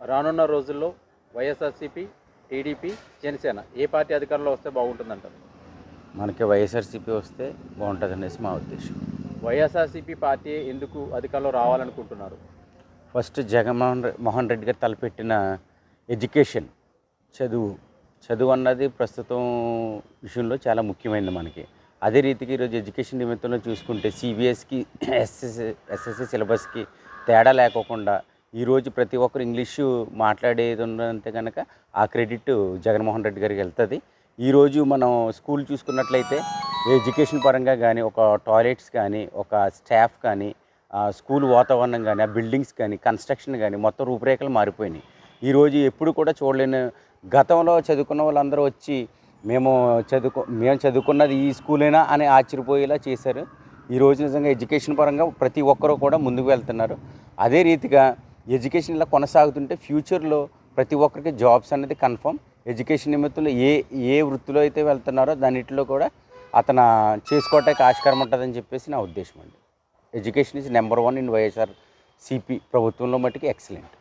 రానున్న రోజుల్లో వైఎస్ఆర్సీపీ, టీడీపీ, జనసేన ఏ పార్టీ అధికారంలో వస్తే బాగుంటుందంటారు? మనకి వైఎస్ఆర్సీపీ వస్తే బాగుంటుందనేసి మా ఉద్దేశం. వైఎస్ఆర్సీపీ పార్టీ ఎందుకు అధికారంలో రావాలనుకుంటున్నారు? ఫస్ట్ మోహన్ రెడ్డి గారు తలపెట్టిన ఎడ్యుకేషన్, చదువు అన్నది ప్రస్తుతం విషయంలో చాలా ముఖ్యమైనది మనకి. అదే రీతికి ఈరోజు ఎడ్యుకేషన్ నిమిత్తంలో చూసుకుంటే సిబిఎస్కి ఎస్ఎస్సి సిలబస్కి తేడా లేకోకుండా ఈరోజు ప్రతి ఒక్కరు ఇంగ్లీషు మాట్లాడేది ఉన్నంతే కనుక ఆ క్రెడిట్ జగన్మోహన్ రెడ్డి గారికి వెళ్తుంది. ఈరోజు మనం స్కూల్ చూసుకున్నట్లయితే ఎడ్యుకేషన్ పరంగా కానీ, ఒక టాయిలెట్స్ కానీ, ఒక స్టాఫ్ కానీ, స్కూల్ వాతావరణం కానీ, ఆ బిల్డింగ్స్ కానీ, కన్స్ట్రక్షన్ కానీ మొత్తం రూపురేఖలు మారిపోయినాయి. ఈరోజు ఎప్పుడు కూడా చూడలేని గతంలో చదువుకున్న వాళ్ళందరూ వచ్చి మేము చదువుకున్నది ఈ స్కూలేనా అని ఆశ్చర్యపోయేలా చేశారు. ఈరోజు నిజంగా ఎడ్యుకేషన్ పరంగా ప్రతి ఒక్కరూ కూడా ముందుకు వెళ్తున్నారు. అదే రీతిగా ఎడ్యుకేషన్ ఇలా కొనసాగుతుంటే ఫ్యూచర్లో ప్రతి ఒక్కరికి జాబ్స్ అనేది కన్ఫర్మ్. ఎడ్యుకేషన్ నిమిత్తంలో ఏ వృత్తిలో అయితే వెళ్తున్నారో దానిట్లో కూడా అతను చేసుకోవటానికి ఆస్కారం ఉంటుందని చెప్పేసి నా ఉద్దేశం అండి. Education is number 1 in YSR CP ప్రభుత్వంలో మట్టుకు ఎక్సలెంట్.